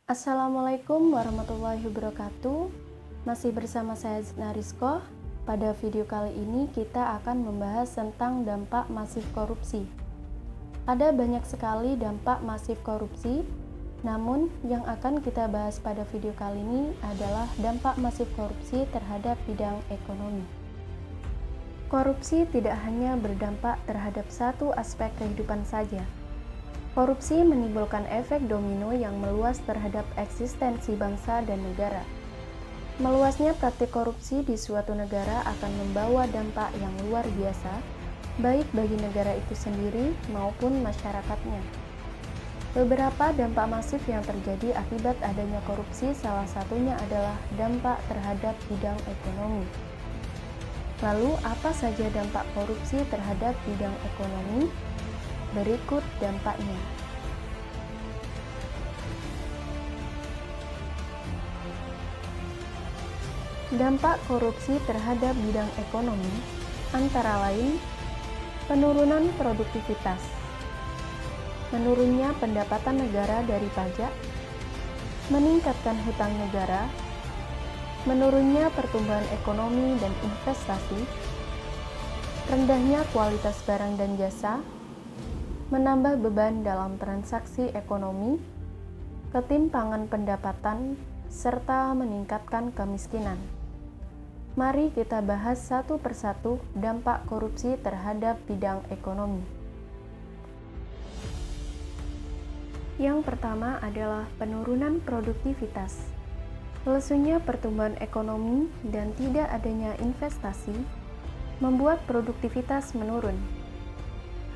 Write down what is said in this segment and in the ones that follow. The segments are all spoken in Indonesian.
Assalamualaikum warahmatullahi wabarakatuh. Masih bersama saya Zidna Rizko. Pada video kali ini kita akan membahas tentang dampak masif korupsi. Ada banyak sekali dampak masif korupsi, namun yang akan kita bahas pada video kali ini adalah dampak masif korupsi terhadap bidang ekonomi. Korupsi tidak hanya berdampak terhadap satu aspek kehidupan saja. Korupsi menimbulkan efek domino yang meluas terhadap eksistensi bangsa dan negara. Meluasnya praktik korupsi di suatu negara akan membawa dampak yang luar biasa, baik bagi negara itu sendiri maupun masyarakatnya. Beberapa dampak masif yang terjadi akibat adanya korupsi salah satunya adalah dampak terhadap bidang ekonomi. Lalu, apa saja dampak korupsi terhadap bidang ekonomi? Berikut dampaknya. Dampak korupsi terhadap bidang ekonomi antara lain penurunan produktivitas, menurunnya pendapatan negara dari pajak, meningkatkan hutang negara, menurunnya pertumbuhan ekonomi dan investasi, rendahnya kualitas barang dan jasa, menambah beban dalam transaksi ekonomi, ketimpangan pendapatan, serta meningkatkan kemiskinan. Mari kita bahas satu persatu dampak korupsi terhadap bidang ekonomi. Yang pertama adalah penurunan produktivitas. Lesunya pertumbuhan ekonomi dan tidak adanya investasi membuat produktivitas menurun.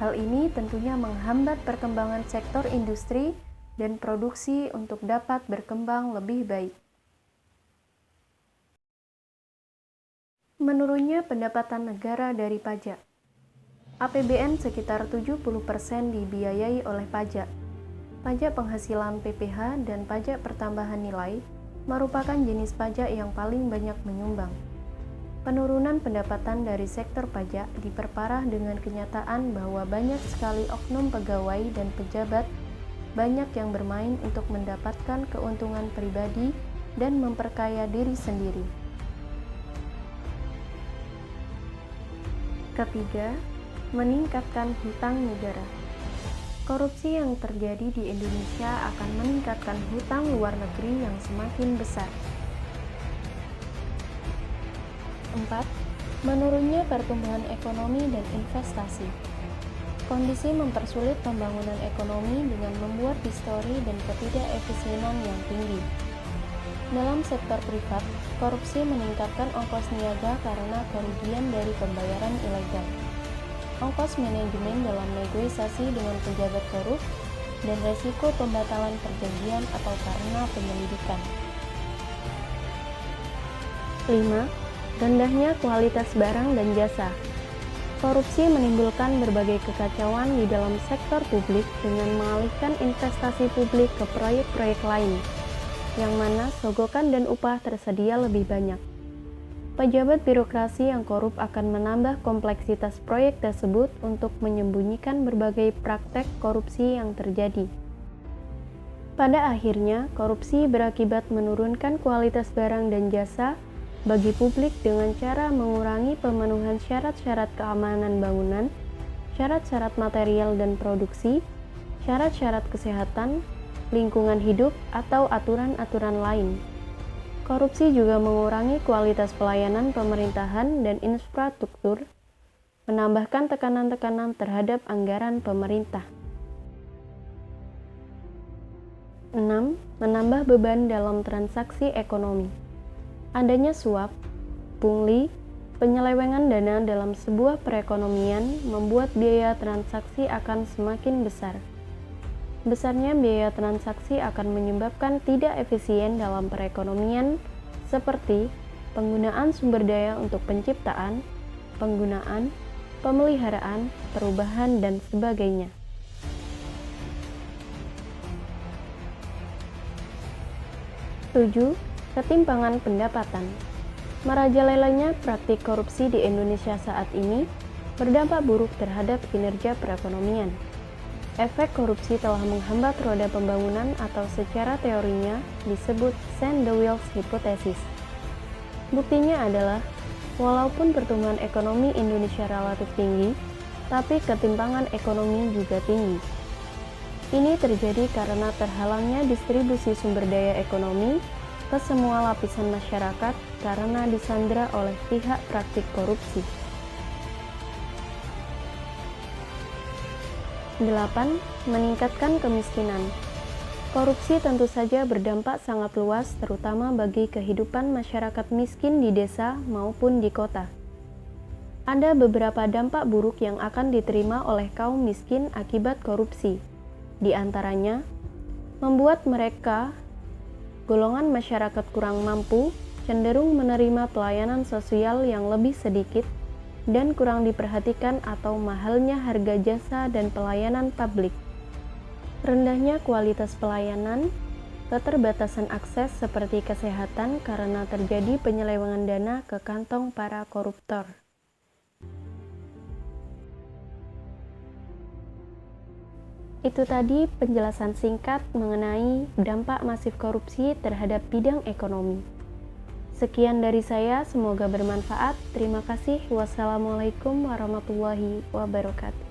Hal ini tentunya menghambat perkembangan sektor industri dan produksi untuk dapat berkembang lebih baik. Menurunnya pendapatan negara dari pajak. APBN sekitar 70% dibiayai oleh pajak. Pajak penghasilan PPH dan pajak pertambahan nilai merupakan jenis pajak yang paling banyak menyumbang. Penurunan pendapatan dari sektor pajak diperparah dengan kenyataan bahwa banyak sekali oknum pegawai dan pejabat banyak yang bermain untuk mendapatkan keuntungan pribadi dan memperkaya diri sendiri. Ketiga, meningkatkan hutang negara. Korupsi yang terjadi di Indonesia akan meningkatkan hutang luar negeri yang semakin besar. 4. Menurunnya pertumbuhan ekonomi dan investasi. Kondisi mempersulit pembangunan ekonomi dengan membuat distori dan ketidakefisienan yang tinggi. Dalam sektor privat, korupsi meningkatkan ongkos niaga karena kerugian dari pembayaran ilegal, ongkos manajemen dalam negosiasi dengan pejabat korup, dan resiko pembatalan perjanjian atau karena penyelidikan. 5. Rendahnya kualitas barang dan jasa. Korupsi menimbulkan berbagai kekacauan di dalam sektor publik dengan mengalihkan investasi publik ke proyek-proyek lain, yang mana sogokan dan upah tersedia lebih banyak. Pejabat birokrasi yang korup akan menambah kompleksitas proyek tersebut untuk menyembunyikan berbagai praktek korupsi yang terjadi. Pada akhirnya, korupsi berakibat menurunkan kualitas barang dan jasa bagi publik dengan cara mengurangi pemenuhan syarat-syarat keamanan bangunan, syarat-syarat material dan produksi, syarat-syarat kesehatan, lingkungan hidup, atau aturan-aturan lain. Korupsi juga mengurangi kualitas pelayanan pemerintahan dan infrastruktur, menambahkan tekanan-tekanan terhadap anggaran pemerintah. 6. Menambah beban dalam transaksi ekonomi. Adanya suap, pungli, penyelewengan dana dalam sebuah perekonomian membuat biaya transaksi akan semakin besar. Besarnya biaya transaksi akan menyebabkan tidak efisien dalam perekonomian seperti penggunaan sumber daya untuk penciptaan, penggunaan, pemeliharaan, perubahan, dan sebagainya. 7. Ketimpangan pendapatan. Merajalelanya praktik korupsi di Indonesia saat ini berdampak buruk terhadap kinerja perekonomian. efek korupsi telah menghambat roda pembangunan atau secara teorinya disebut Sand the Wheels Hypothesis. Buktinya adalah, walaupun pertumbuhan ekonomi Indonesia relatif tinggi, tapi ketimpangan ekonomi juga tinggi. Ini terjadi karena terhalangnya distribusi sumber daya ekonomi ke semua lapisan masyarakat karena disandra oleh pihak praktik korupsi. 8. Meningkatkan kemiskinan. Korupsi tentu saja berdampak sangat luas terutama bagi kehidupan masyarakat miskin di desa maupun di kota. Ada beberapa dampak buruk yang akan diterima oleh kaum miskin akibat korupsi. Di antaranya, membuat mereka, golongan masyarakat kurang mampu, cenderung menerima pelayanan sosial yang lebih sedikit dan kurang diperhatikan atau mahalnya harga jasa dan pelayanan publik. Rendahnya kualitas pelayanan, keterbatasan akses seperti kesehatan karena terjadi penyelewengan dana ke kantong para koruptor. Itu tadi penjelasan singkat mengenai dampak masif korupsi terhadap bidang ekonomi. Sekian dari saya, semoga bermanfaat. Terima kasih. Wassalamualaikum warahmatullahi wabarakatuh.